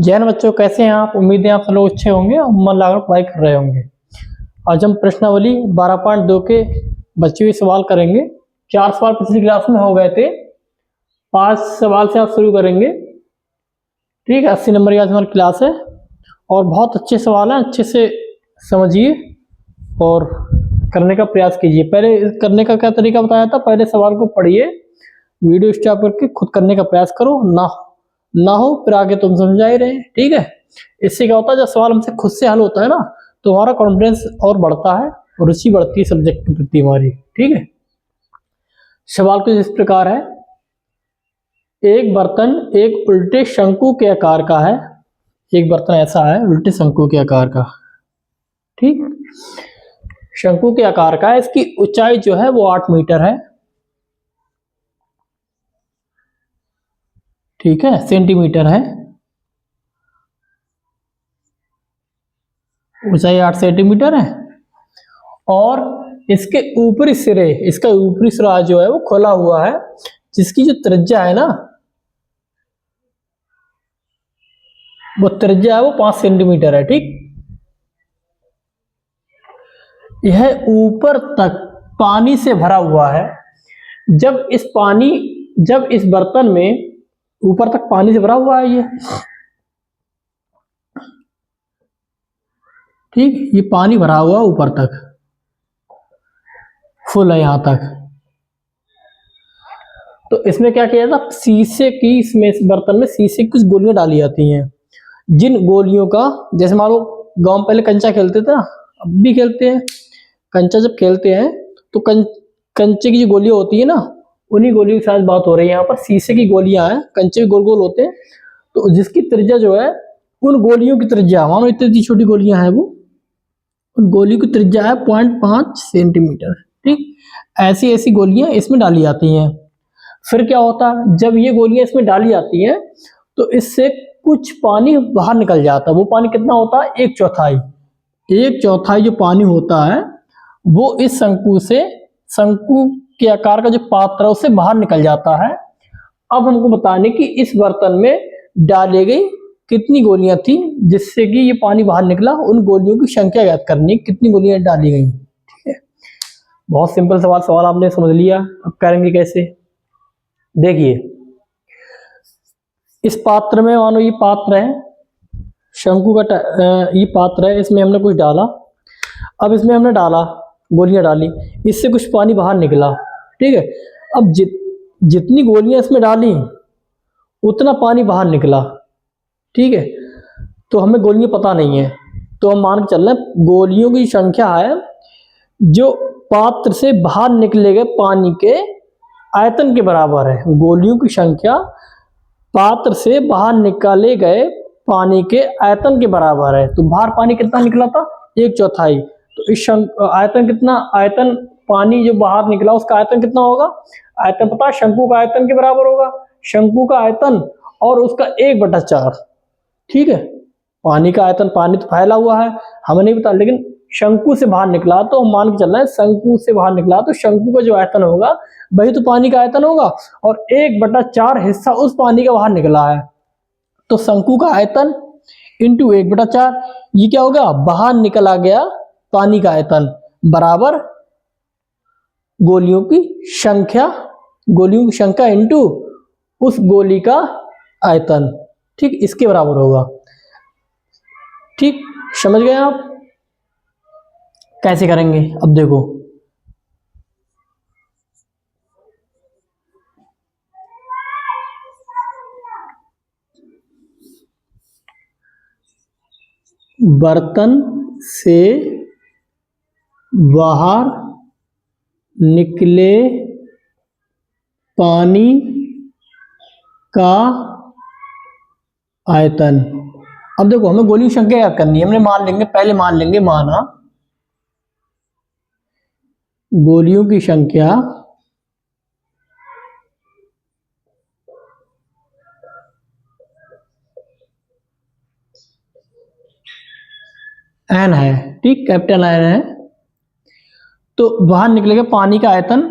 जैन बच्चों, कैसे हैं आप? उम्मीद है आप सब लोग अच्छे होंगे और मन लगाकर पढ़ाई कर रहे होंगे। आज हम प्रश्नावली 12.2 के बचे हुए सवाल करेंगे। 4 सवाल पिछली क्लास में हो गए थे, 5 सवाल से आप शुरू करेंगे। ठीक है, 80 नंबर की आज हमारी क्लास है और बहुत अच्छे सवाल हैं, अच्छे से समझिए और करने का प्रयास कीजिए। पहले करने का क्या तरीका बताया था, पहले सवाल को पढ़िए, वीडियो स्टॉप करके खुद करने का प्रयास करो, ना हो फिर आगे तुम समझा ही रहे। ठीक है, इससे क्या होता है, जब सवाल हमसे खुद से हल होता है ना तो हमारा कॉन्फिडेंस और बढ़ता है और रुचि बढ़ती है सब्जेक्ट के प्रति हमारी। ठीक है, सवाल कुछ इस प्रकार है। एक बर्तन एक उल्टे शंकु के आकार का है। एक बर्तन ऐसा है उल्टे शंकु के आकार का, ठीक, शंकु के आकार का है। इसकी ऊंचाई जो है वो 8 मीटर है। ठीक है, सेंटीमीटर है, ऊंचाई 8 सेंटीमीटर है और इसके ऊपरी सिरे, इसका ऊपरी सिरा जो है वो खुला हुआ है, जिसकी जो त्रिज्या है ना, वो त्रिज्या है वो 5 सेंटीमीटर है। ठीक, यह ऊपर तक पानी से भरा हुआ है। जब इस बर्तन में ऊपर तक पानी से भरा हुआ है ये, ठीक, ये पानी भरा हुआ ऊपर तक फुल है यहां तक। तो इसमें क्या किया जाता, शीशे की, इसमें इस बर्तन में शीशे की कुछ गोलियां डाली जाती हैं। जिन गोलियों का, जैसे मान लो गांव में पहले कंचा खेलते थे ना, अब भी खेलते हैं कंचा। जब खेलते हैं तो कंचे की जो गोलियां होती है ना, उन्हीं गोलियों की साथ बात हो रही है यहाँ पर। शीशे की गोलियां हैं, कंचे भी गोल गोल होते हैं, तो जिसकी त्रिज्या जो है, उन गोलियों की त्रिज्या, मानो इतनी छोटी गोलियां हैं वो, उन गोलियों की त्रिज्या है 0.5 सेंटीमीटर। ठीक, ऐसी ऐसी गोलियां इसमें डाली जाती हैं। फिर क्या होता है, जब ये गोलियां इसमें डाली जाती हैं तो इससे कुछ पानी बाहर निकल जाता है। वो पानी कितना होता है, 1/4 जो पानी होता है वो इस शंकु के आकार का जो पात्र है उससे बाहर निकल जाता है। अब हमको बताने कि इस बर्तन में डाली गई कितनी गोलियां थी जिससे कि ये पानी बाहर निकला, उन गोलियों की संख्या ज्ञात करनी, कितनी गोलियां डाली गई। ठीक है, बहुत सिंपल सवाल आपने समझ लिया। अब करेंगे कैसे, देखिए, इस पात्र में, मानो ये पात्र है, शंकु का ये पात्र है, इसमें हमने कुछ डाला। अब इसमें हमने डाला, गोलियां डाली, इससे कुछ पानी बाहर निकला। ठीक है, अब जितनी गोलियां इसमें डाली उतना पानी बाहर निकला। ठीक है, तो हमें गोलियां पता नहीं है, तो हम मान के चल रहे हैं गोलियों की संख्या है जो पात्र से बाहर निकले गए पानी के आयतन के बराबर है। गोलियों की संख्या पात्र से बाहर निकाले गए पानी के आयतन के बराबर है। तो बाहर पानी कितना निकला था, 1/4। तो इस आयतन कितना, आयतन पानी जो बाहर निकला उसका आयतन कितना होगा, आयतन पता है, शंकु का आयतन के बराबर होगा, शंकु का आयतन और उसका 1/4। ठीक है, पानी का आयतन, पानी तो फैला हुआ है, हमें नहीं पता, लेकिन शंकु से बाहर निकला तो हम मान के चल रहे हैं शंकु से बाहर निकला तो शंकु का जो आयतन होगा वही तो पानी का आयतन होगा, और 1/4 हिस्सा उस पानी का बाहर निकला है। तो शंकु का आयतन इंटू 1/4, ये क्या होगा, बाहर निकला गया पानी का आयतन बराबर गोलियों की संख्या इंटू उस गोली का आयतन। ठीक, इसके बराबर होगा। ठीक, समझ गए आप कैसे करेंगे। अब देखो, बर्तन से बाहर निकले पानी का आयतन। अब देखो, हमें गोली की संख्या याद करनी है। हमने पहले मान लेंगे माना गोलियों की संख्या n है। ठीक, कैपिटल n है, तो बाहर निकलेगा पानी का आयतन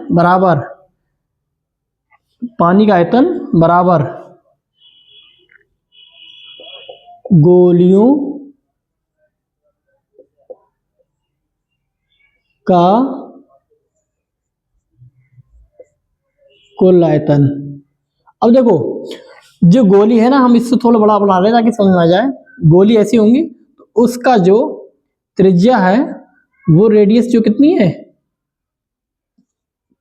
बराबर गोलियों का कुल आयतन। अब देखो, जो गोली है ना, हम इससे थोड़ा बड़ा बना रहे ताकि समझ में आ जाए। गोली ऐसी होंगी तो उसका जो त्रिज्या है वो रेडियस जो कितनी है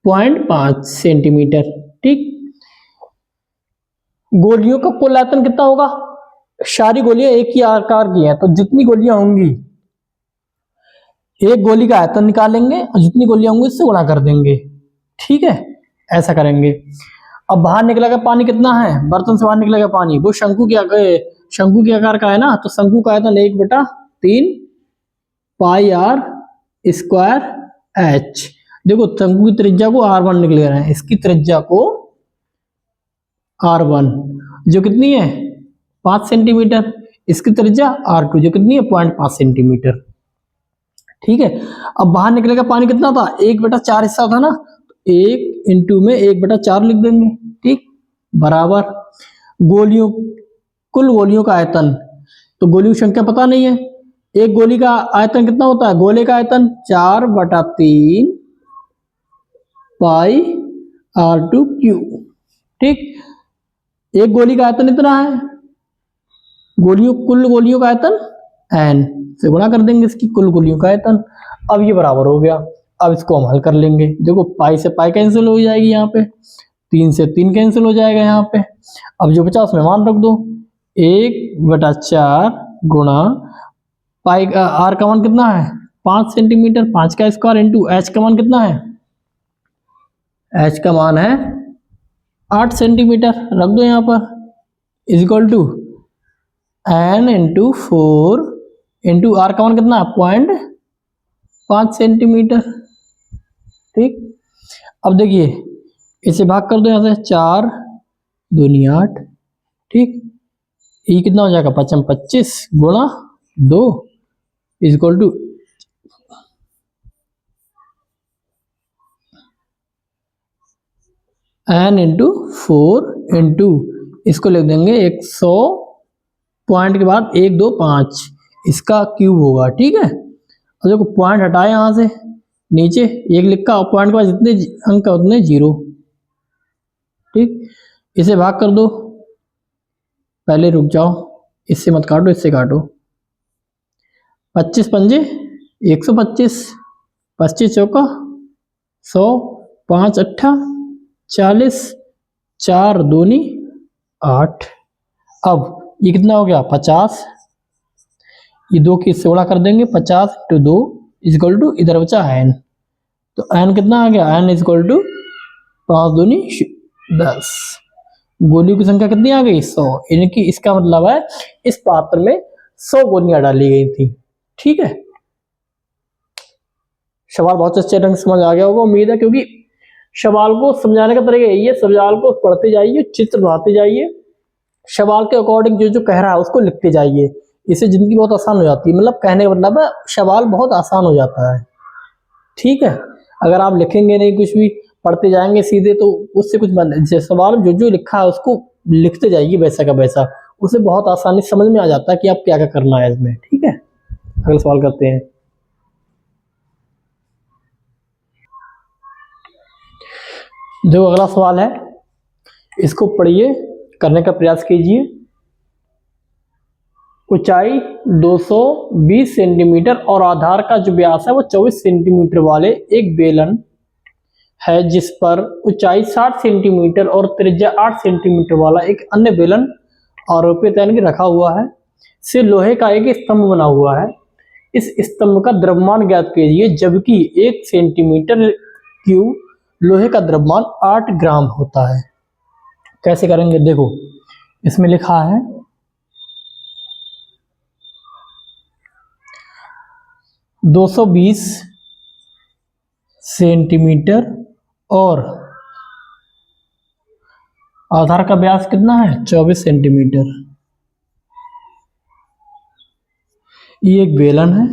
0.5 सेंटीमीटर। ठीक, गोलियों का कुल आयतन कितना होगा? सारी गोलियां एक ही आकार की हैं तो जितनी गोलियां होंगी एक गोली का आयतन निकालेंगे और जितनी गोलियां होंगी उससे गुणा कर देंगे। ठीक है, ऐसा करेंगे। अब बाहर निकलेगा पानी कितना है, बर्तन से बाहर निकलेगा पानी, वो शंकु के आकार का है ना, तो शंकु का आयतन 1/3 पाई आर स्क्वायर एच। देखो शंकु की त्रिज्या को r1 निकल रहा है, इसकी त्रिज्या को r1 जो कितनी है 5 सेंटीमीटर, इसकी त्रिज्या r2 जो कितनी है 0.5 सेंटीमीटर। ठीक है, अब बाहर निकलेगा पानी कितना था, 1/4 हिस्सा था ना, तो 1 इंटू में 1/4 लिख देंगे। ठीक, बराबर कुल गोलियों का आयतन, तो गोलियों की संख्या पता नहीं है, एक गोली का आयतन कितना होता है, गोले का आयतन 4/3 पाई r2 ठीक, एक गोली का आयतन इतना है, कुल गोलियों का आयतन n से गुणा कर देंगे इसकी कुल गोलियों का आयतन। अब ये बराबर हो गया। अब इसको हम हल कर लेंगे। देखो पाई से पाई कैंसिल हो जाएगी, यहाँ पे 3 से 3 कैंसिल हो जाएगा यहाँ पे। अब जो बचा उसमें मान रख दो, 1/4 गुणा पाई का आर का मान कितना है 5 सेंटीमीटर, 5 का स्क्वायर इंटू एच का मान कितना है, एच का मान है 8 सेंटीमीटर, रख दो यहाँ पर, is equal to n into 4 into r का मान कितना है 0.5 सेंटीमीटर। ठीक, अब देखिए इसे भाग कर दो यहाँ से, 4 दूनी 8। ठीक, ये कितना हो जाएगा 5 25 गुणा 2 is equal to n into 4 into इसको लिख देंगे 100 पॉइंट के बाद 1 2 5 इसका क्यूब होगा। ठीक है, और देखो पॉइंट हटाए यहाँ से, नीचे एक लिखा और पॉइंट के बाद जितने अंक उतने 0। ठीक, इसे भाग कर दो, पहले रुक जाओ, इससे मत काटो, इससे काटो, 25 पंजे 125, 25 चौका 100, 5 अट्ठा 40, 4 दूनी 8। अब ये कितना हो गया 50, ये 2 की इससे गुणा कर देंगे, 50 इंटू 2 इजक्वल टू इधर बचा n, तो n कितना आ गया, n इजक्वल टू 5 दूनी 10। गोलियों की संख्या कितनी आ गई 100, इनकी इसका मतलब है इस पात्र में 100 गोलियां डाली गई थी। ठीक है, सवाल बहुत अच्छे ढंग से समझ आ गया होगा उम्मीद है, क्योंकि सवाल को समझाने का तरीका यही है, सवाल को पढ़ते जाइए, चित्र बनाते जाइए, सवाल के अकॉर्डिंग जो जो कह रहा है उसको लिखते जाइए, इससे जिंदगी बहुत आसान हो जाती है। मतलब कहने का मतलब है सवाल बहुत आसान हो जाता है। ठीक है, अगर आप लिखेंगे नहीं कुछ भी, पढ़ते जाएंगे सीधे, तो उससे कुछ बन, सवाल जो जो लिखा है उसको लिखते जाइए वैसा का वैसा, उसे बहुत आसानी समझ में आ जाता है कि आप क्या क्या करना है इसमें। ठीक है, अगला सवाल करते हैं। जो अगला सवाल है इसको पढ़िए, करने का प्रयास कीजिए। ऊंचाई 220 सेंटीमीटर और आधार का जो व्यास है वो 24 सेंटीमीटर वाले एक बेलन है, जिस पर ऊंचाई 60 सेंटीमीटर और त्रिज्या 8 सेंटीमीटर वाला एक अन्य बेलन आरोपित यानी कि रखा हुआ है, से लोहे का एक स्तंभ बना हुआ है। इस स्तंभ का द्रव्यमान ज्ञात कीजिए, जबकि 1 सेंटीमीटर क्यूब लोहे का द्रव्यमान 8 ग्राम होता है। कैसे करेंगे, देखो इसमें लिखा है 220 सेंटीमीटर और आधार का व्यास कितना है 24 सेंटीमीटर। ये एक बेलन है,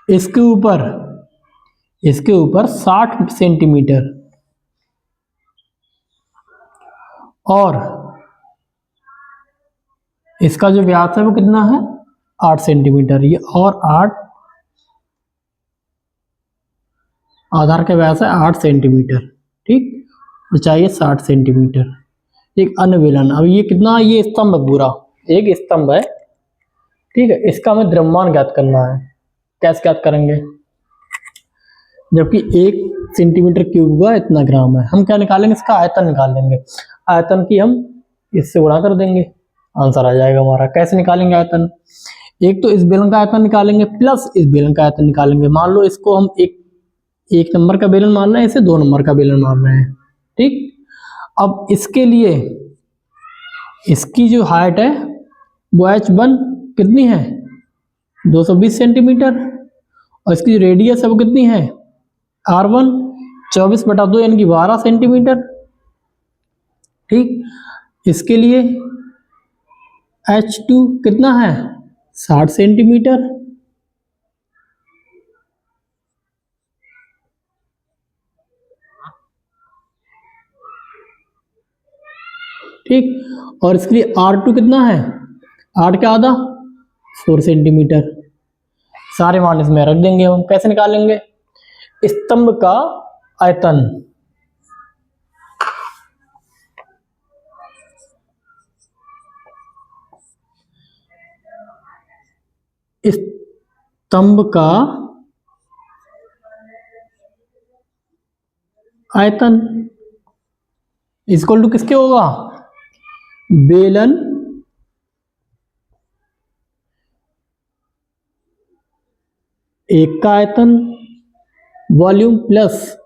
इसके ऊपर 60 सेंटीमीटर और इसका जो व्यास है वो कितना है 8 सेंटीमीटर, ये और 8, आधार का व्यास है 8 सेंटीमीटर, ठीक, ऊंचाई है 60 सेंटीमीटर। एक अन्य बेलन, अब ये कितना, ये स्तंभ है पूरा, एक स्तंभ है, ठीक है, इसका हमें द्रव्यमान ज्ञात करना है। कैसे ज्ञात करेंगे, जबकि 1 सेंटीमीटर क्यूब का इतना ग्राम है, हम क्या निकालेंगे, इसका आयतन निकाल लेंगे। आयतन की हम इससे गुणा कर देंगे, आंसर आ जाएगा हमारा। कैसे निकालेंगे आयतन, एक तो इस बेलन का आयतन निकालेंगे प्लस इस बेलन का आयतन निकालेंगे। मान लो इसको हम एक नंबर का बेलन मान रहे हैं, इसे 2 नंबर का बेलन मान रहे हैं, ठीक। अब इसके लिए इसकी जो हाइट है वो h1 कितनी है 220 सेंटीमीटर, और इसकी जो रेडियस है वो कितनी है r1 24/2 यानी कि 12 सेंटीमीटर, ठीक। इसके लिए h2 कितना है 60 सेंटीमीटर, ठीक। और इसके लिए r2 कितना है 8 का आधा 4 सेंटीमीटर। सारे मान इसमें रख देंगे हम। कैसे निकालेंगे, स्तंभ का आयतन, स्तंभ का आयतन इक्वल टू किसके होगा, बेलन एक का आयतन वॉल्यूम प्लस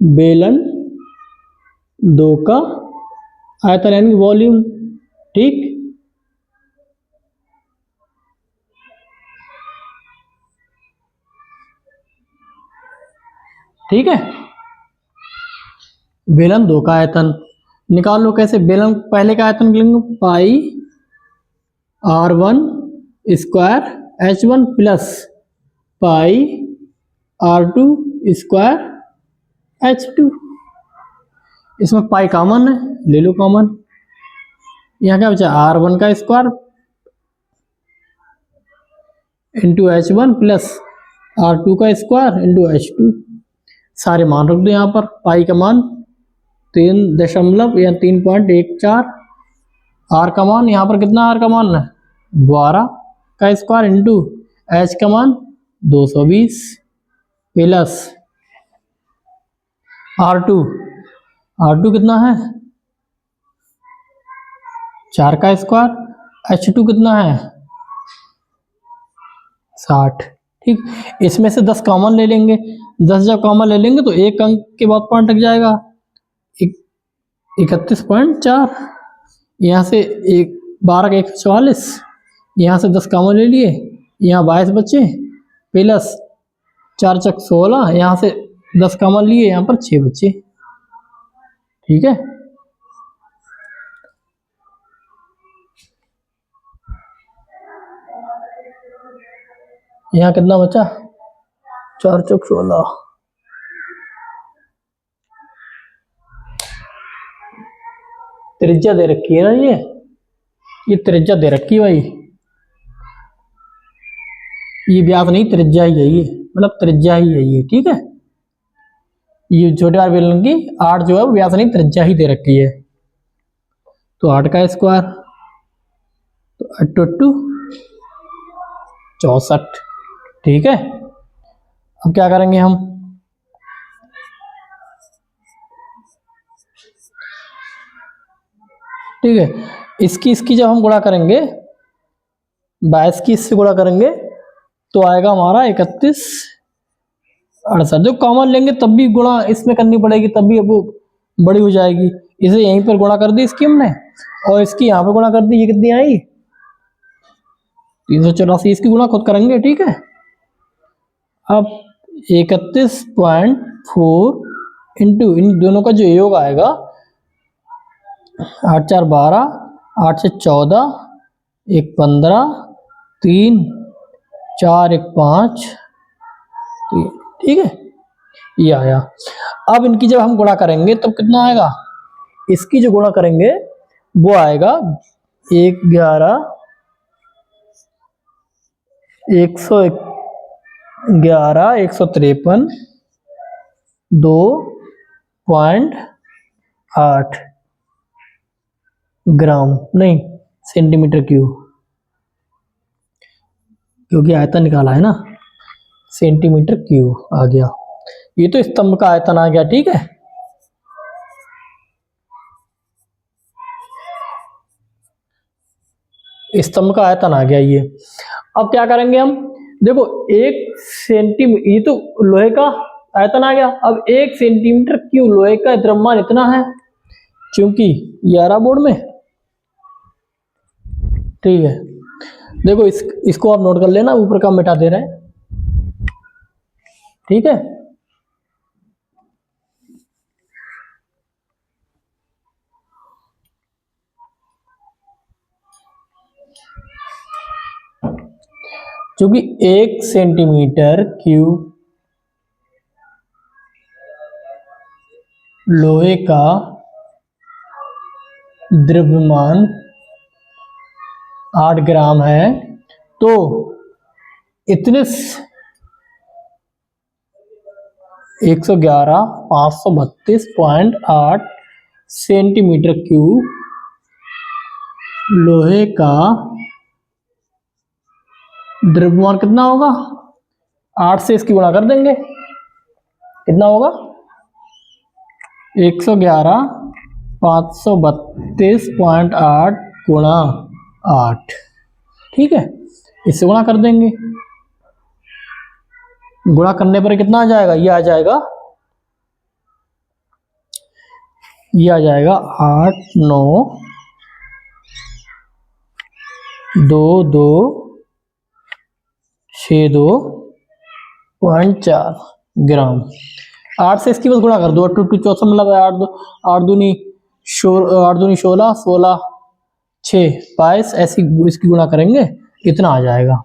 बेलन 2 का आयतन यानी वॉल्यूम, ठीक। ठीक है, बेलन 2 का आयतन निकाल लो। कैसे, बेलन पहले का आयतन निकालेंगे, पाई r1 square h1 plus pi r2 square h2। इसमें पाई कॉमन है, ले लो कॉमन, यहाँ क्या बचा r1 का square into h1 plus r2 का स्क्वायर इंटू h2। सारे मान रख दो यहाँ पर। पाई का मान 3 या 3.14, आर का मान यहाँ पर कितना, आर का मान है 12 का स्क्वायर इंटू एच का मान 220 प्लस R2 कितना है 4 का स्क्वायर, H2 कितना है 60, ठीक। इसमें से 10 कॉमन ले लेंगे, 10 जब कॉमन ले लेंगे तो एक अंक के बाद पॉइंट लग जाएगा 31.4, यहाँ से 12 का 144, यहाँ से 10 कॉमन ले लिए, यहाँ 22 बचे प्लस 4 चक 16, यहाँ से 10 कॉमन लिए, यहाँ पर 6 बचे, ठीक है। यहाँ कितना बचा 4 चक 16, त्रिज्या दे रखी है ना, ये त्रिज्या दे रखी है भाई, ये व्यास नहीं त्रिज्या ही है, ये मतलब त्रिज्या ही है ये, ठीक है। ये छोटे वाले बेलन की 8 जो है वो व्यास नहीं त्रिज्या ही दे रखी है, तो 8 का स्क्वायर तो 8 64, ठीक है। अब क्या करेंगे हम, ठीक है, इसकी जब हम गुणा करेंगे 22 की इससे गुणा करेंगे तो आएगा हमारा 31 68। जो कॉमन लेंगे तब भी गुणा इसमें करनी पड़ेगी, तब भी वो बड़ी हो जाएगी। इसे यहीं पर गुणा कर दी इसकी हमने, और इसकी यहाँ पे गुणा कर दी, ये कितनी आई 384, इसकी गुणा खुद करेंगे, ठीक है। अब 31.4 इंटू इन दोनों का जो योग आएगा 8 4 12, 8 से 14, 1 15, 3 4 1 5, ठीक है, ये आया। अब इनकी जब हम गुणा करेंगे तब कितना आएगा, इसकी जो गुणा करेंगे वो आएगा 153 2.8 ग्राम, नहीं सेंटीमीटर क्यूब, क्योंकि आयतन निकाला है ना, सेंटीमीटर क्यूब आ गया। ये तो स्तंभ का आयतन आ गया, ठीक है। स्तंभ का आयतन आ गया ये। अब क्या करेंगे हम, देखो 1 सेंटीमीटर, ये तो लोहे का आयतन आ गया। अब 1 सेंटीमीटर क्यूब लोहे का द्रव्यमान इतना है, क्योंकि ये आ रहा बोर्ड में, ठीक है। देखो इसको आप नोट कर लेना, ऊपर का मिटा दे रहे हैं, ठीक है। क्योंकि 1 सेंटीमीटर क्यूब लोहे का द्रव्यमान 8 ग्राम है, तो इतने 111,532.8 सेंटीमीटर क्यूब लोहे का द्रव्यमान कितना होगा, 8 से इसकी गुणा कर देंगे, कितना होगा 111,532.8 गुणा 8, ठीक है। इससे गुणा कर देंगे, गुणा करने पर कितना आ जाएगा, ये आ जाएगा 8,9,2,2,6,2.4 ग्राम। 8 से इसकी बस गुणा कर दो, 8 2 64, मतलब 8 दूनी 16, 16 6 22, ऐसी इसकी गुणा करेंगे, इतना आ जाएगा।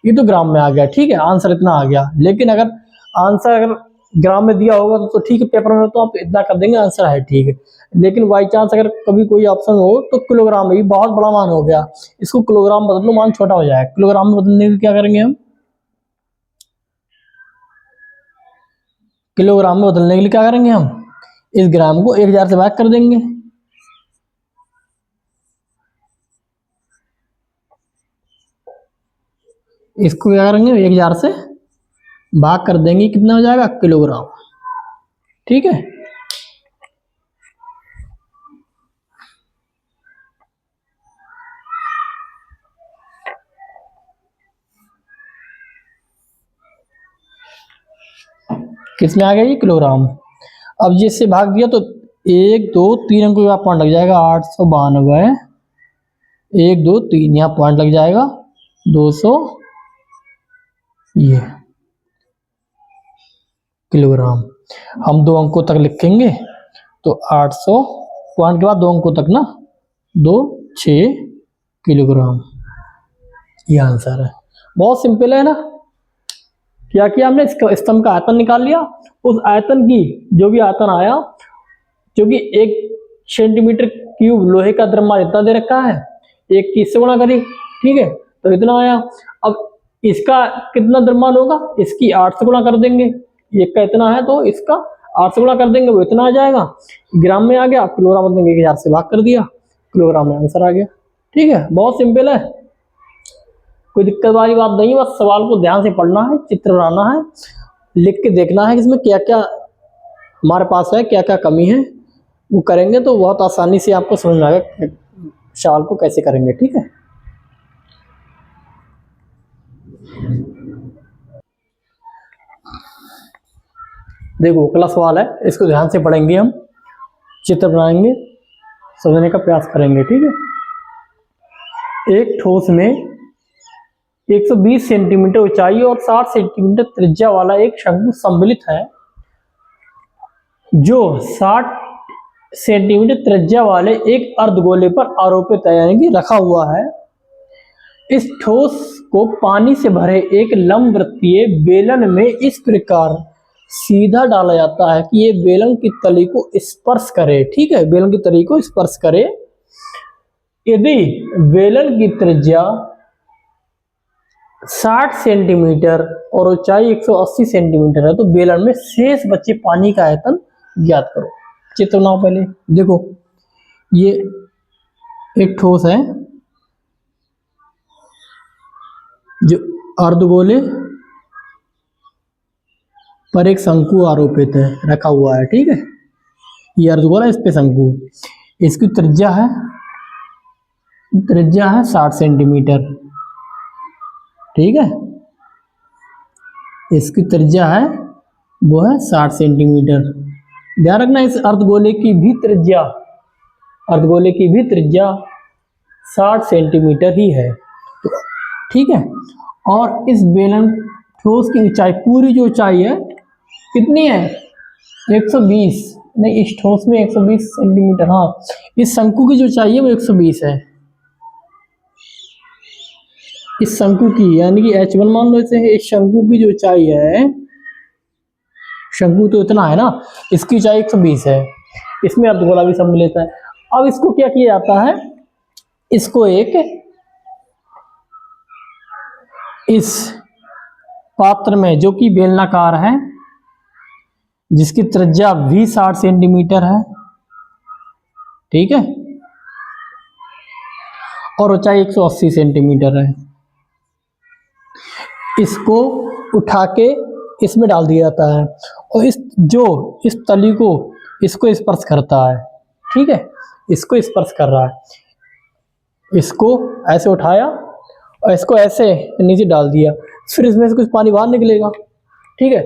ये तो ग्राम में आ गया, ठीक है, आंसर इतना आ गया। लेकिन अगर आंसर ग्राम में दिया होगा तो ठीक है, पेपर में तो आप इतना कर देंगे, आंसर है, ठीक है। लेकिन बाई चांस अगर कभी कोई ऑप्शन हो तो किलोग्राम में, बहुत बड़ा मान हो गया, इसको किलोग्राम बदल लो, मान छोटा हो जाएगा। किलोग्राम में बदलने के क्या करेंगे हम, किलोग्राम में बदलने के लिए क्या करेंगे हम, इस ग्राम को 1000 से भाग कर देंगे, इसको क्या करेंगे 1000 से भाग कर देंगे, कितना हो जाएगा किलोग्राम, ठीक है। किसमें आ गया ये, किलोग्राम। अब जिससे भाग दिया तो 1 2 3 अंकों का पॉइंट लग जाएगा, 892, 1 2 3 यहाँ पॉइंट लग जाएगा, 200 ये किलोग्राम। हम 2 अंकों तक लिखेंगे तो 800 पॉइंट के बाद 2 अंकों तक ना, 2 6 किलोग्राम, ये आंसर है। बहुत सिंपल है ना। क्या किया हमने, स्तंभ का आयतन निकाल लिया, उस आयतन की जो भी आयतन आया, क्योंकि 1 सेंटीमीटर क्यूब लोहे का द्रव्यमान इतना दे रखा है, 1 की इससे गुणा करी, ठीक है, तो इतना आया। अब इसका कितना द्रव्यमान होगा, इसकी 8 से गुणा कर देंगे, 1 का इतना है तो इसका 8 से गुणा कर देंगे, वो इतना आ जाएगा, ग्राम में आ गया, किलोग्राम में 1000 से भाग कर दिया, किलोग्राम में आंसर आ गया, ठीक है। बहुत सिंपल है, कोई दिक्कत वाली बात नहीं, बस सवाल को ध्यान से पढ़ना है, चित्र बनाना है, लिख के देखना है कि इसमें क्या क्या हमारे पास है, क्या क्या कमी है, वो करेंगे तो बहुत आसानी से आपको समझ में आएगा सवाल को कैसे करेंगे, ठीक है। देखो अगला सवाल है, इसको ध्यान से पढ़ेंगे, हम चित्र बनाएंगे, समझने का प्रयास करेंगे, ठीक है। एक ठोस में 120 सेंटीमीटर ऊंचाई और 60 सेंटीमीटर त्रिज्या वाला एक शंकु सम्मिलित है, जो 60 सेंटीमीटर त्रिज्या वाले एक अर्धगोले पर आरोपित है, यानी कि रखा हुआ है। इस ठोस को पानी से भरे एक लंबवृत्तीय बेलन में इस प्रकार सीधा डाला जाता है कि ये बेलन की तली को स्पर्श करे, ठीक है, बेलन की तली को स्पर्श करे। यदि बेलन की त्रिज्या 60 सेंटीमीटर और ऊंचाई 180 सेंटीमीटर है तो बेलन में शेष बचे पानी का आयतन ज्ञात करो। चित्र बनाओ पहले। देखो ये एक ठोस है जो अर्धगोले पर एक शंकु आरोपित है, रखा हुआ है, ठीक है। ये अर्धगोला, इस पे शंकु, इसकी त्रिज्या है 60 सेंटीमीटर, ठीक है। इसकी त्रिज्या है वो है 60 सेंटीमीटर। ध्यान रखना इस अर्धगोले की भी त्रिज्या 60 सेंटीमीटर ही है, ठीक है। और इस बेलन ठोस की ऊंचाई, पूरी जो ऊंचाई है कितनी है 120, नहीं इस ठोस में 120 सेंटीमीटर, हाँ इस शंकु की जो ऊंचाई है वो 120 है, इस शंकु की, यानी कि H1 मान लो इसे। इस शंकु की जो ऊंचाई है, शंकु तो इतना है ना, इसकी ऊंचाई 120 है, इसमें अर्धगोला भी सम्मिलित है। अब इसको क्या किया जाता है, इसको एक इस पात्र में जो कि बेलनाकार है, जिसकी त्रिज्या भी 60 सेंटीमीटर है, ठीक है, और ऊंचाई 180 सेंटीमीटर है, इसको उठा के इसमें डाल दिया जाता है और इस तली को इसको स्पर्श करता है, ठीक है, इसको स्पर्श कर रहा है। इसको ऐसे उठाया और इसको ऐसे नीचे डाल दिया, फिर इसमें से कुछ पानी बाहर निकलेगा, ठीक है,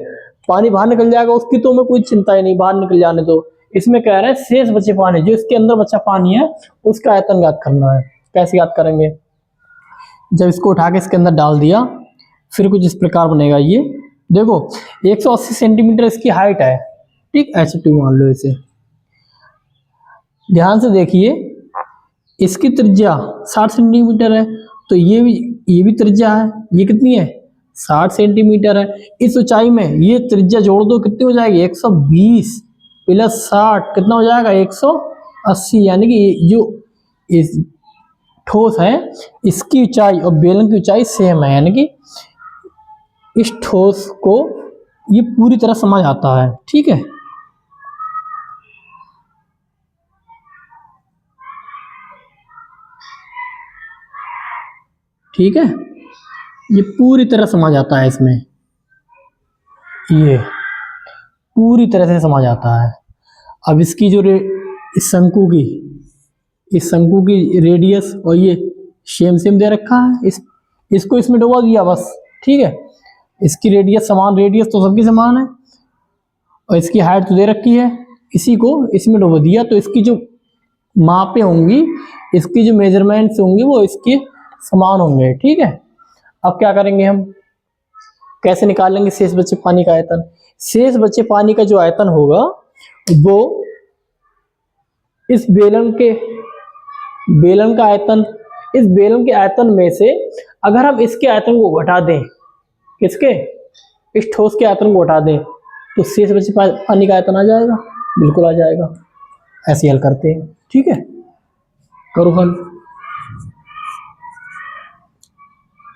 पानी बाहर निकल जाएगा, उसकी तो हमें कोई चिंता ही नहीं, बाहर निकल जाने दो। इसमें कह रहे हैं शेष बचे पानी, जो इसके अंदर बचा पानी है उसका आयतन ज्ञात करना है। कैसे याद करेंगे, जब इसको उठा के इसके अंदर डाल दिया फिर कुछ इस प्रकार बनेगा। ये देखो 180 सेंटीमीटर इसकी हाइट है, ठीक, H2 मान लो इसे। ध्यान से देखिए, इसकी त्रिज्या 60 सेंटीमीटर है तो ये भी त्रिज्या है, ये कितनी है 60 सेंटीमीटर है। इस ऊंचाई में ये त्रिज्या जोड़ दो, कितनी हो जाएगी 120 प्लस 60 कितना हो जाएगा 180, यानी कि जो इस ठोस है इसकी ऊंचाई और बेलन की ऊंचाई सेम है, यानी कि इस ठोस को ये पूरी तरह समझ आता है, ठीक है। ठीक है, ये पूरी तरह समझ आता है, इसमें ये पूरी तरह से समझ आता है। अब इसकी जो इस शंकु की रेडियस और ये सेम दे रखा है, इसको इसमें डुबा दिया बस, ठीक है। इसकी रेडियस तो सबकी समान है और इसकी हाइट तो दे रखी है, इसी को इसमें डुबा दिया तो इसकी जो मापें होंगी, इसकी जो मेजरमेंट्स होंगे वो इसके समान होंगे, ठीक है। अब क्या करेंगे, हम कैसे निकालेंगे शेष बचे पानी का आयतन। शेष बचे पानी का जो आयतन होगा वो इस बेलन का आयतन, इस बेलन के आयतन में से अगर हम इसके आयतन को घटा दें, किसके, इस ठोस के आयतन को घटा दें, तो शेष बचे पानी का आयतन आ जाएगा, बिल्कुल आ जाएगा। ऐसे हल करते हैं, ठीक है, करो हल।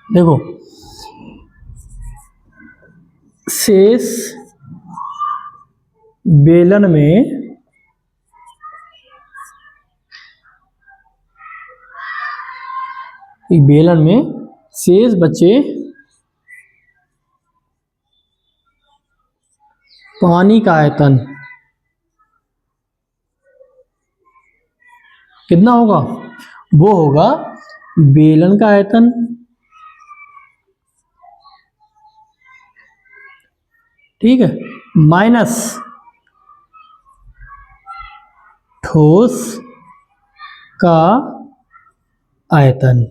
देखो शेष बेलन में शेष बचे पानी का आयतन कितना होगा, वो होगा बेलन का आयतन ठीक है माइनस ठोस का आयतन।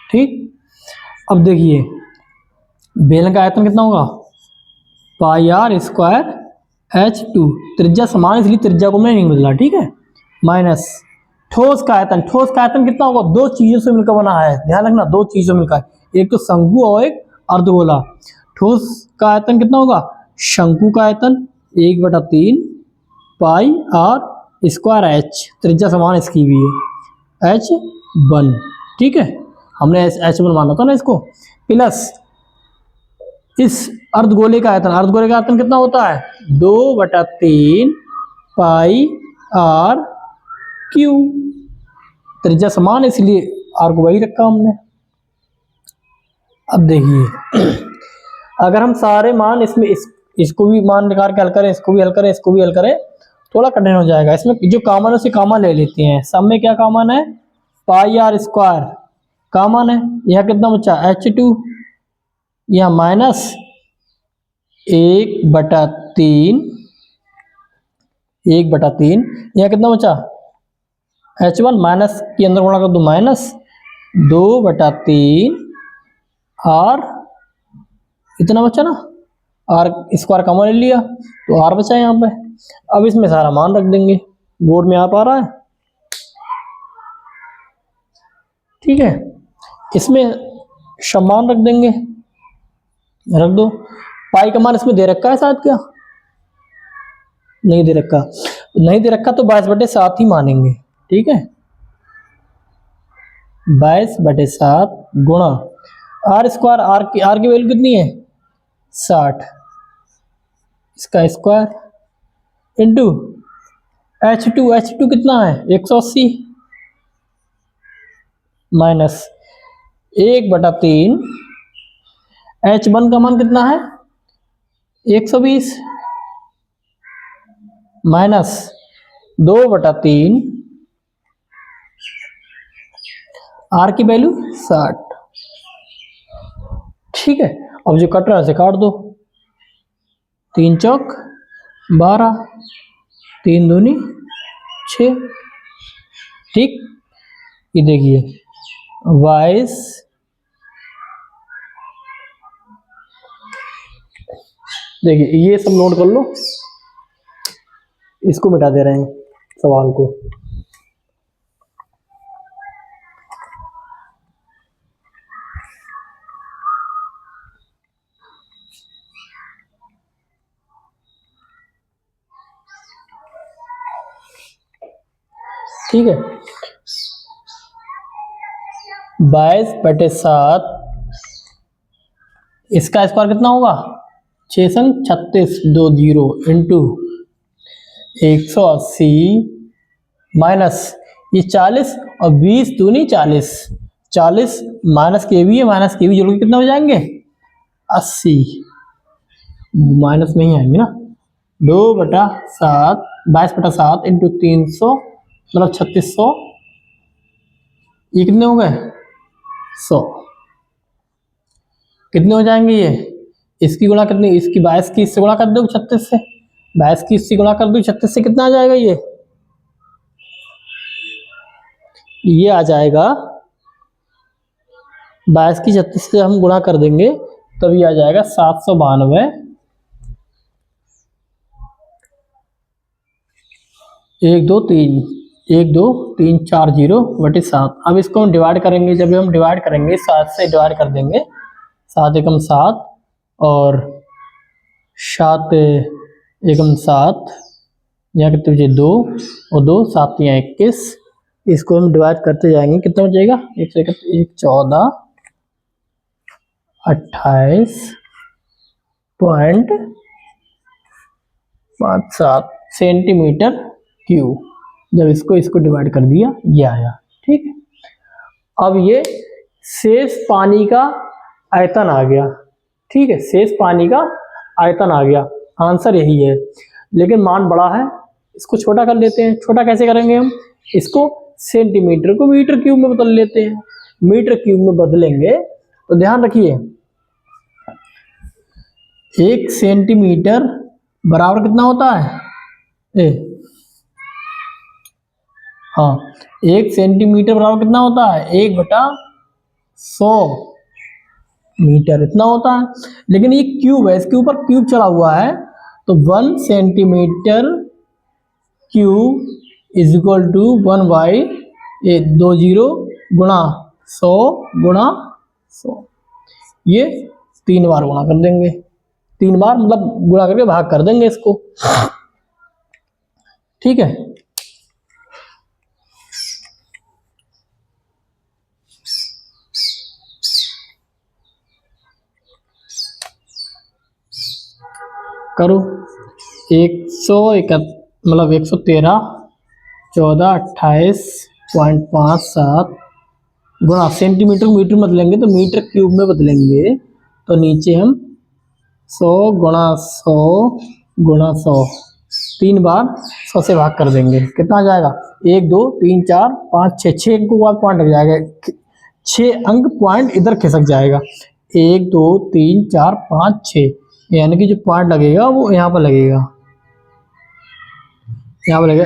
ठीक, अब देखिए बेलन का आयतन कितना होगा, पाई आर स्क्वायर H2, त्रिज्या समान इसलिए त्रिज्या को मैंने नहीं बदला, ठीक है, माइनस ठोस का आयतन। ठोस का आयतन कितना होगा, दो चीजों से मिलकर बना है, ध्यान रखना, दो चीजों मिलकर, एक तो शंकु और एक अर्धगोला। ठोस का आयतन कितना होगा, शंकु का आयतन 1/3 पाई आर स्क्वायर एच, त्रिज्या समान इसकी भी है H1, ठीक है, हमने H1 माना था ना इसको, प्लस इस अर्धगोले का आयतन कितना होता है 2/3 पाई आर क्यू, त्रिज्या समान है इसलिए आर को वही रखा हमने। अब देखिए अगर हम सारे मान इसमें इसको भी मान निकाल के हल करें, इसको भी हल करें, इसको भी हल करें, थोड़ा कठिन हो जाएगा। इसमें जो कॉमन है उसे कॉमन ले लेते हैं। सब में क्या कॉमन है, पाई आर स्क्वायर कॉमन है। यह कितना बचा H2, यह माइनस 1/3, यह कितना बचा H1 माइनस के अंदर गुणा कर दो माइनस 2/3 आर, इतना बचा ना, आर स्क्वायर कॉमन ले लिया तो आर बचा यहाँ पे। अब इसमें सारा मान रख देंगे, बोर्ड में आ पा रहा है, ठीक है। इसमें सब मान रख देंगे, रख दो। पाई का मान इसमें दे रखा है शायद, क्या नहीं दे रखा, नहीं दे रखा तो 22/7 ही मानेंगे, ठीक है। 22/7 गुणा आर स्क्वायर, आर की वैल्यू कितनी है 60, इसका स्क्वायर इंटू H2 कितना है 180 माइनस 1/3, H1 का मान कितना है 120 माइनस 2/3, आर की वैल्यू 60, ठीक है। अब जो कट रहा है उसे काट दो, 3 चौक 12, 3 दूनी 6, ठीक। ये देखिए 22, देखिए ये सब नोट कर लो, इसको मिटा दे रहे हैं सवाल को। ठीक है, 22/7, इसका स्क्वायर कितना होगा 6 संग 36 2 0 इंटू 180 माइनस ये 40 और 20 दूनी 40, 40 माइनस के भी है, माइनस के भी जोड़ के कितना हो जाएंगे 80, माइनस में ही आएंगे ना, 2/7 22/7 इंटू 300 मतलब 3600, ये कितने हो गए 100, कितने हो जाएंगे ये, इसकी गुणा कितनी, इसकी 22 की इससे गुणा कर दो 36 से, 22 की इससे गुणा कर दो 36 से, कितना आ जाएगा ये आ जाएगा 22 की 36 से हम गुणा कर देंगे तब ये आ जाएगा 792, 1 2 3 1 2 3 4 0/7। अब इसको हम डिवाइड करेंगे, जब हम डिवाइड करेंगे 7 से डिवाइड कर देंगे, 7 एकम 7 और 7 एकम 7, यहाँ कितने बचे 2 और 2 7 यहाँ 21, इसको हम डिवाइड करते जाएंगे, कितना बचेगा 1 14 28.57 सेंटीमीटर क्यूब। जब इसको डिवाइड कर दिया ये आया, ठीक है। अब ये शेष पानी का आयतन आ गया, ठीक है, शेष पानी का आयतन आ गया, आंसर यही है। लेकिन मान बड़ा है, इसको छोटा कर लेते हैं। छोटा कैसे करेंगे हम, इसको सेंटीमीटर को मीटर क्यूब में बदल लेते हैं। मीटर क्यूब में बदलेंगे तो ध्यान रखिए 1 सेंटीमीटर बराबर कितना होता है 1 सेंटीमीटर बराबर कितना होता है 1/100 मीटर, इतना होता है। लेकिन ये क्यूब है, इसके ऊपर क्यूब चढ़ा हुआ है, तो 1 centimetre cube is equal to 1/20 गुणा 100 गुणा 100, ये 3 बार गुणा कर देंगे, 3 बार मतलब गुणा करके भाग कर देंगे इसको, ठीक है। करो 100 मतलब 113 14 28.57 गुणा सेंटीमीटर मीटर में बदलेंगे तो मीटर क्यूब में बदलेंगे, तो नीचे हम 100 गुणा 100 गुणा 100 3 बार 100 से भाग कर देंगे, कितना आ जाएगा 1 2 3 4 5 6 6 अंकों के बाद पॉइंट लग जाएगा, 6 अंक पॉइंट इधर खिसक जाएगा, 1 2 3 4 5 6, यानी कि जो पॉइंट लगेगा वो यहाँ पर लगेगा, यहाँ पर लगेगा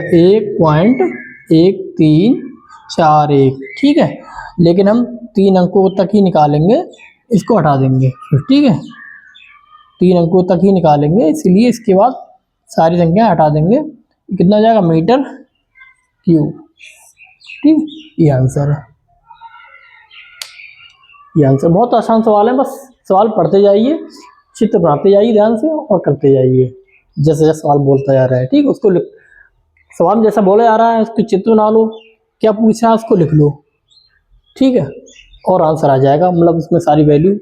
1.1341, ठीक है। लेकिन हम 3 अंकों तक ही निकालेंगे, इसको हटा देंगे, ठीक है, 3 अंकों तक ही निकालेंगे, इसलिए इसके बाद सारी संख्या हटा देंगे, कितना जाएगा मीटर क्यूब, ठीक, ये आंसर है। ये आंसर बहुत आसान सवाल है, बस सवाल पढ़ते जाइए, चित्र बनाते जाइए ध्यान से और करते जाइए जैसे जैसे सवाल बोलता जा रहा है, ठीक, उसको सवाल जैसा बोला जा रहा है उसको चित्र बना लो, क्या पूछा है उसको लिख लो, ठीक है, और आंसर आ जाएगा, मतलब उसमें सारी वैल्यू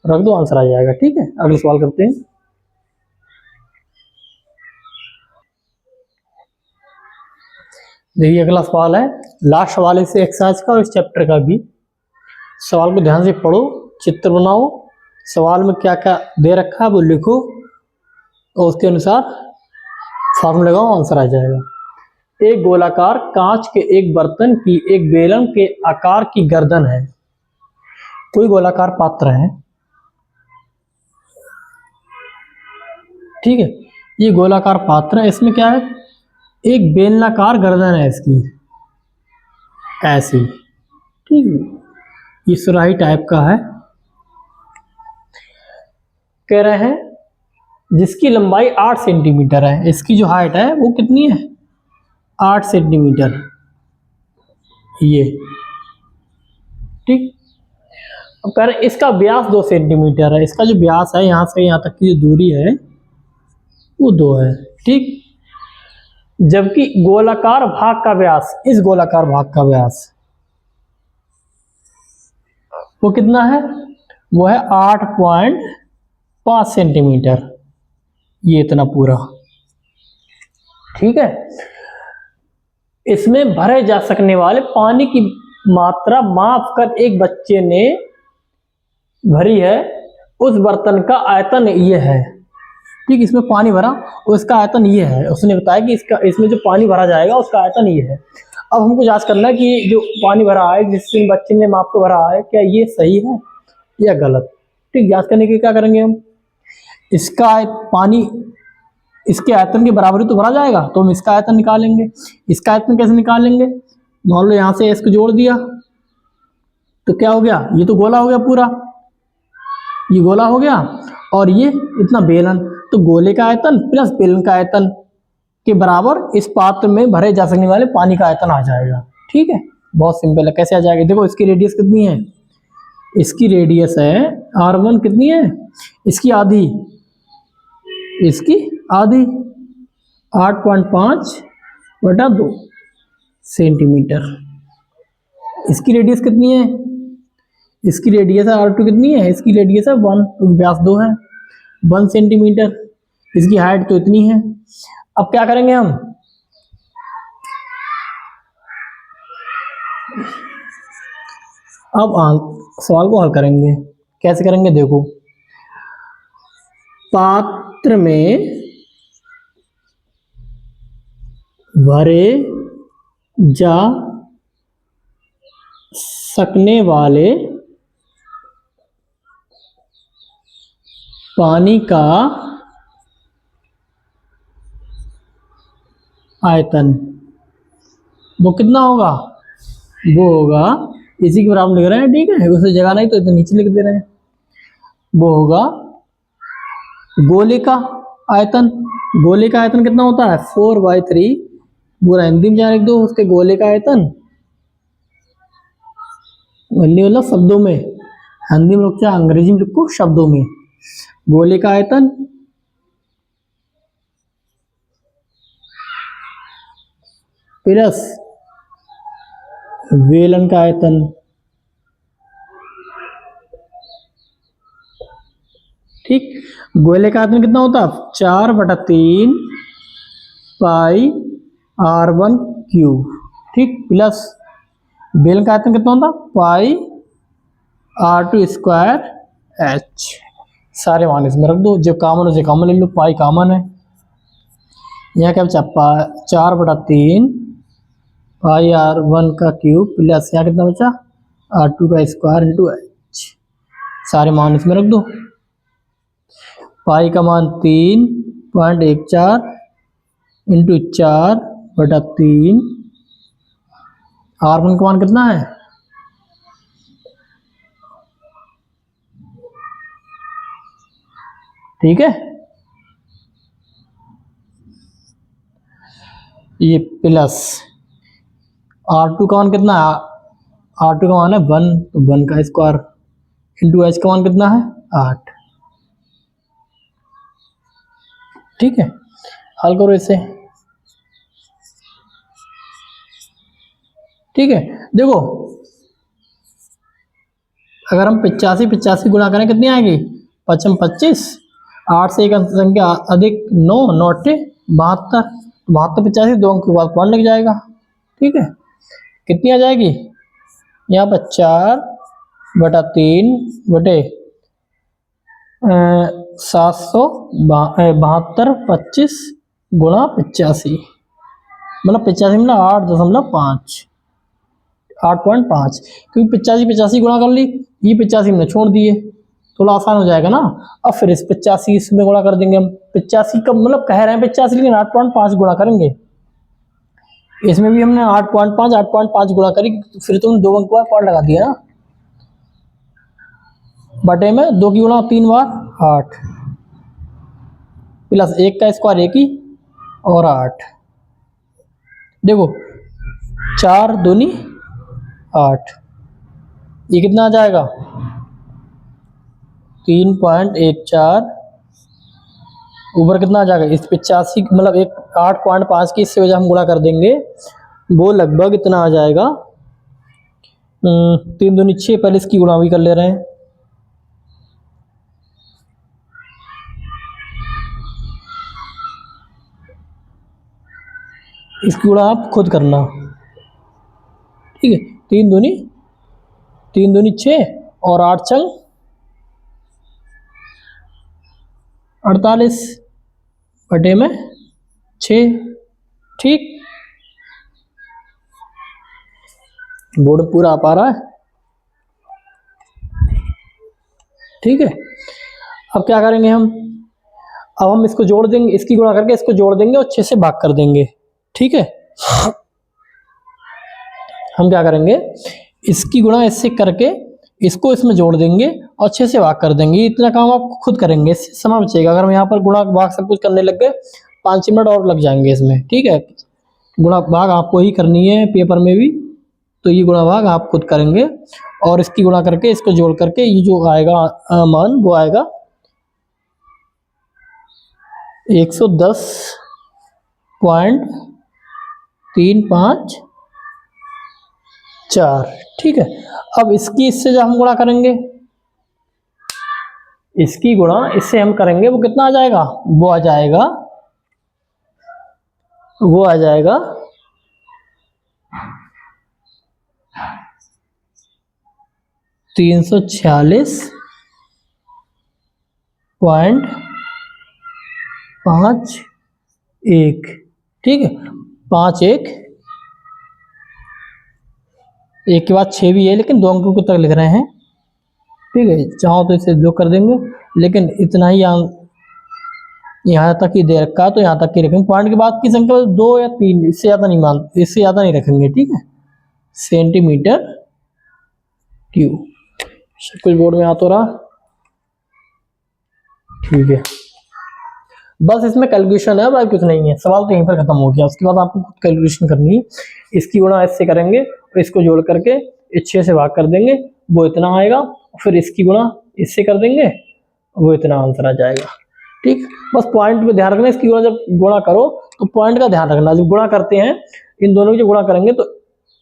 रख दो, आंसर आ जाएगा, ठीक है। अगला सवाल करते हैं। देखिए अगला सवाल है, लास्ट सवाल है इस एक्सरसाइज का और इस चैप्टर का भी। सवाल को ध्यान से पढ़ो, चित्र बनाओ, सवाल में क्या क्या दे रखा है वो लिखो और उसके अनुसार फॉर्मूला लगाओ, आंसर आ जाएगा। एक गोलाकार कांच के एक बर्तन की एक बेलन के आकार की गर्दन है। कोई गोलाकार पात्र है, ठीक है, ये गोलाकार पात्र है, इसमें क्या है, एक बेलनाकार गर्दन है इसकी, ऐसी, ठीक है, ये सुराही टाइप का है। कह रहे हैं जिसकी लंबाई 8 सेंटीमीटर है, इसकी जो हाइट है वो कितनी है 8 सेंटीमीटर, ये, ठीक। अब कह रहे हैं इसका व्यास 2 सेंटीमीटर है, इसका जो व्यास है यहाँ से यहाँ तक की जो दूरी है वो 2 है, ठीक। जबकि गोलाकार भाग का व्यास, इस गोलाकार भाग का व्यास वो कितना है, वो है 8.5 सेंटीमीटर, ये इतना पूरा, ठीक है। इसमें भरे जा सकने वाले पानी की मात्रा माप कर एक बच्चे ने भरी है, उस बर्तन का आयतन ये है, ठीक, इसमें पानी भरा उसका आयतन ये है, उसने बताया कि इसमें जो पानी भरा जाएगा उसका आयतन ये है। अब हमको जांच करना है कि जो पानी भरा है जिससे बच्चे ने माप को भरा है क्या ये सही है या गलत, ठीक। जांच करने के क्या करेंगे हम, इसका पानी इसके आयतन के बराबर ही तो भरा जाएगा, तो हम इसका आयतन निकालेंगे। इसका आयतन कैसे निकालेंगे, मान लो यहाँ से इसको जोड़ दिया तो क्या हो गया, ये तो गोला हो गया पूरा, ये गोला हो गया और ये इतना बेलन, तो गोले का आयतन प्लस बेलन का आयतन के बराबर इस पात्र में भरे जा सकने वाले पानी का आयतन आ जाएगा, ठीक है। बहुत सिंपल है, कैसे आ जाएगा, देखो इसकी रेडियस कितनी है, इसकी रेडियस है r1 कितनी है, इसकी आधी, इसकी आधी 8.5/2 सेंटीमीटर। इसकी रेडियस कितनी है, इसकी रेडियस है r2 कितनी है, इसकी रेडियस है 1, तो व्यास 2 है 1 सेंटीमीटर, इसकी हाइट तो इतनी है। अब क्या करेंगे हम, अब सवाल को हल करेंगे, कैसे करेंगे देखो, पात्र में भरे जा सकने वाले पानी का आयतन वो कितना होगा, वो होगा इसी के बराबर लिख रहे हैं, ठीक है, उसे जगह नहीं तो इधर नीचे लिख दे रहे हैं, वो होगा गोले का आयतन। गोले का आयतन कितना होता है 4/3, पूरा हिंदी में जाने दो, उसके गोले का आयतन, हिंदी मतलब शब्दों में, हिंदी में लिखो अंग्रेजी में लिखो शब्दों में, गोले का आयतन प्लस बेलन का आयतन, ठीक। गोले का आयतन कितना होता है? 4/3 पाई r1 क्यूब, ठीक, प्लस बेलन का आयतन कितना होता? पाई r2 स्क्वायर h। सारे मान इसमें रख दो, जो कॉमन उसे कॉमन ले लो, पाई कॉमन है। यहाँ क्या बचा? 4/3 पाई r1 का क्यूब प्लस यहाँ कितना बचा? r2 का स्क्वायर इंटू h। सारे मान इसमें रख दो। पाई का मान 3.14 इंटू 4/3, r1 का मान कितना है? ठीक है, ये प्लस r2 का मान कितना है? r2 का मान है 1, तो 1 का स्क्वायर इंटू h का मान कितना है? 8। ठीक है, हल करो इसे। ठीक है, देखो अगर हम 85 गुणा करें कितनी आएगी? 55 25, 8 से एक संख्या अधिक 9 9 72, 72 85, 2 अंक के बाद पॉइंट लग जाएगा। ठीक है, कितनी आ जाएगी? यहाँ पर 4/3 बटे 772 25 गुणा 85, मतलब 85 मतलब 8.5, 8.5, क्योंकि 85 गुणा कर ली, ये 85 हमने छोड़ दिए, थोड़ा आसान हो जाएगा ना। अब फिर इस 85 इसमें गुणा कर देंगे हम। 85 का मतलब कह रहे हैं 85, लेकिन 8.5 गुणा करेंगे। इसमें भी हमने 8.5 गुणा करी, फिर तुमने 2 अंक का पॉइंट लगा दिया ना। बटे में 2 की गुणा 3 बार 8 प्लस 1 का स्क्वायर 1 ही और 8। देखो 4 दूनी 8, ये कितना आ जाएगा? 3.14, ऊपर कितना आ जाएगा? इस 85 मतलब 8.5 की इससे वजह हम गुणा कर देंगे, वो लगभग इतना आ जाएगा 3 दूनी 6, पहले इसकी गुणा भी कर ले रहे हैं। इसकी गुणा आप खुद करना। ठीक है, 3 दूनी 6 और 8 चंग 48 बटे में 6। ठीक, बोर्ड पूरा आ पा रहा है? ठीक है, अब क्या करेंगे हम? अब हम इसको जोड़ देंगे, इसकी गुणा करके इसको जोड़ देंगे और 6 से भाग कर देंगे। ठीक है, हम क्या करेंगे? इसकी गुणा इससे करके इसको इसमें जोड़ देंगे और 6 से भाग कर देंगे। इतना काम आप खुद करेंगे, इससे समय बचेगा। अगर हम यहाँ पर गुणा भाग सब कुछ करने लग गए, 5 मिनट और लग जाएंगे इसमें। ठीक है, गुणा भाग आपको ही करनी है पेपर में भी, तो ये गुणा भाग आप खुद करेंगे और इसकी गुणा करके इसको जोड़ करके ये जो आएगा मान वो आएगा 110.354। ठीक है, अब इसकी इससे जब हम गुणा करेंगे, इसकी गुणा इससे हम करेंगे, वो कितना आ जाएगा? वो आ जाएगा 346.51। ठीक है, 5 1 के बाद 6 भी है, लेकिन 2 अंकों को तक लिख रहे हैं। ठीक है, चाहो तो इसे 2 कर देंगे, लेकिन इतना ही यहाँ तक ही दे रखा है तो यहाँ तक ही रखेंगे। पॉइंट के बाद की संख्या 2 या 3, इससे ज़्यादा नहीं रखेंगे। ठीक है, सेंटीमीटर क्यूब। सब कुछ बोर्ड में आ तो रहा? ठीक है, बस इसमें कैलकुलेशन है, बाकी कुछ नहीं है। सवाल तो यहीं पर खत्म हो गया। उसके बाद आपको खुद कैलकुलेशन करनी है। इसकी गुणा इससे करेंगे और इसको जोड़ करके इस 6 से भाग कर देंगे, वो इतना आएगा। फिर इसकी गुणा इससे कर देंगे, वो इतना आंसर आ जाएगा। ठीक, बस पॉइंट पे ध्यान रखना। इसकी गुणा जब गुणा करो तो पॉइंट का ध्यान रखना। जब गुणा करते हैं इन दोनों की जब गुणा करेंगे तो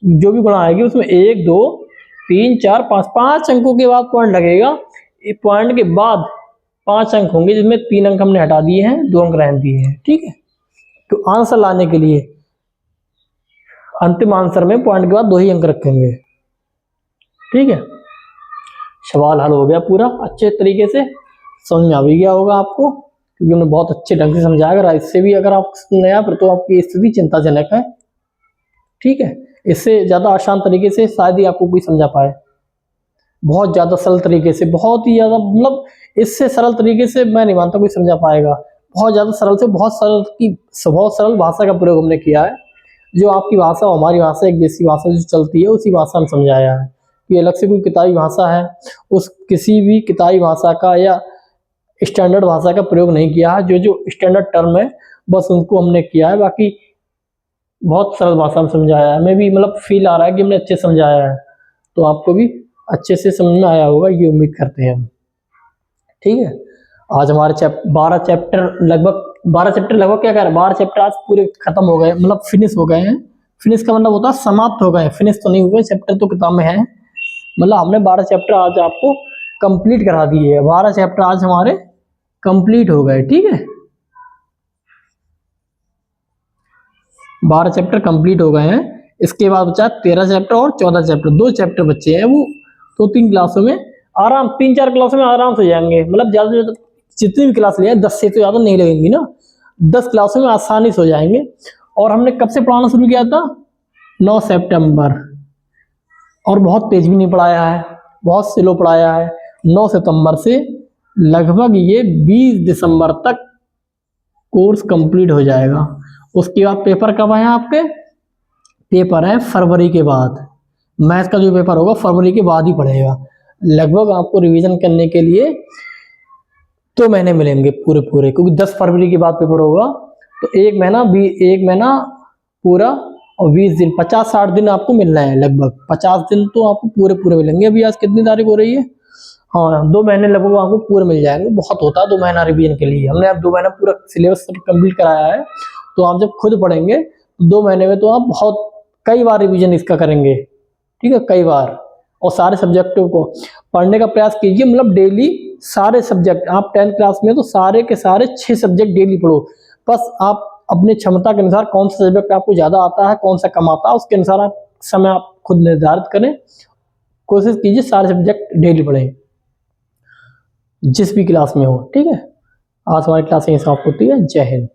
जो भी गुणा आएगी उसमें 1 2 3 4 5 अंकों के बाद पॉइंट लगेगा। पॉइंट के बाद 5 अंक होंगे, जिसमें 3 अंक हमने हटा दिए हैं, 2 अंक रहने दिए हैं। ठीक है, तो आंसर लाने के लिए अंतिम आंसर में पॉइंट के बाद 2 ही अंक रखेंगे। ठीक है, सवाल हल हो गया पूरा अच्छे तरीके से, समझ में आ भी गया होगा आपको, क्योंकि उन्होंने बहुत अच्छे ढंग से समझाया। अगर इससे भी अगर आप नया फिर तो आपकी स्थिति चिंताजनक है। ठीक है, इससे ज़्यादा आसान तरीके से शायद ही आपको कोई समझा पाए, बहुत ज़्यादा सरल तरीके से, बहुत ही ज़्यादा, मतलब इससे सरल तरीके से मैं नहीं मानता कोई समझा पाएगा। बहुत ज़्यादा सरल से बहुत सरल भाषा का प्रयोग हमने किया है। जो आपकी भाषा और हमारी भाषा एक जैसी भाषा जो चलती है, उसी भाषा में समझाया है। ये अलग से कोई किताबी भाषा है, उस किसी भी किताबी भाषा का या स्टैंडर्ड भाषा का प्रयोग नहीं किया है। जो स्टैंडर्ड टर्म है बस उनको हमने किया है, बाकी बहुत सरल भाषा में समझाया है। हमें भी मतलब फील आ रहा है कि हमने अच्छे समझाया है, तो आपको भी अच्छे से समझ में आया होगा, ये उम्मीद करते हैं हम। ठीक है, आज हमारे 12 चैप्टर लगभग क्या कह रहे हैं, 12 चैप्टर आज पूरे खत्म हो गए, मतलब फिनिश हो गए हैं। फिनिश का मतलब होता है समाप्त हो गए, फिनिश तो नहीं हुए, चैप्टर तो किताब में है। मतलब हमने 12 चैप्टर आज आपको कंप्लीट करा दिए है। 12 चैप्टर आज हमारे कंप्लीट हो गए। ठीक है, 12 चैप्टर कंप्लीट हो गए हैं। इसके बाद बचा 13 चैप्टर और 14 चैप्टर, 2 चैप्टर बच्चे हैं, वो 2-3 क्लासों में आराम, 3-4 क्लासों में आराम से हो जाएंगे। मतलब ज़्यादा से ज़्यादा जितनी भी क्लास लिया 10 से तो ज़्यादा नहीं लगेंगी ना, 10 क्लासों में आसानी से हो जाएंगे। और हमने कब से पढ़ाना शुरू किया था, 9 सितंबर, और बहुत तेज भी नहीं पढ़ाया है, बहुत स्लो पढ़ाया है। 9 सितंबर से लगभग ये 20 दिसंबर तक कोर्स कंप्लीट हो जाएगा। उसके बाद पेपर कब है आपके, पेपर है फरवरी के बाद। मैथ का जो पेपर होगा फरवरी के बाद ही पड़ेगा। लगभग आपको रिवीजन करने के लिए 2 महीने मिलेंगे पूरे, क्योंकि 10 फरवरी के बाद पेपर होगा, तो एक महीना पूरा और 20 दिन, 50-60 दिन आपको मिलना है। लगभग 50 दिन तो आपको पूरे मिलेंगे। अभी आज कितनी तारीख हो रही है, हाँ 2 महीने लगभग आपको पूरे मिल जाएंगे। बहुत होता है 2 महीना रिवीजन के लिए, हमने अब 2 महीना पूरा सिलेबस कंप्लीट कराया है। तो आप जब खुद पढ़ेंगे 2 महीने में तो आप कई बार रिवीजन इसका करेंगे। ठीक है, कई बार, और सारे सब्जेक्टों को पढ़ने का प्रयास कीजिए। मतलब डेली सारे सब्जेक्ट, आप 10th क्लास में तो सारे के सारे 6 सब्जेक्ट डेली पढ़ो। बस आप अपनी क्षमता के अनुसार कौन सा सब्जेक्ट आपको ज़्यादा आता है, कौन सा कम आता है, उसके अनुसार आप समय आप खुद निर्धारित करें। कोशिश कीजिए सारे सब्जेक्ट डेली पढ़ें, जिस भी क्लास में हो। ठीक है, आज हमारी क्लास यहीं समाप्त होती है। जय हिंद।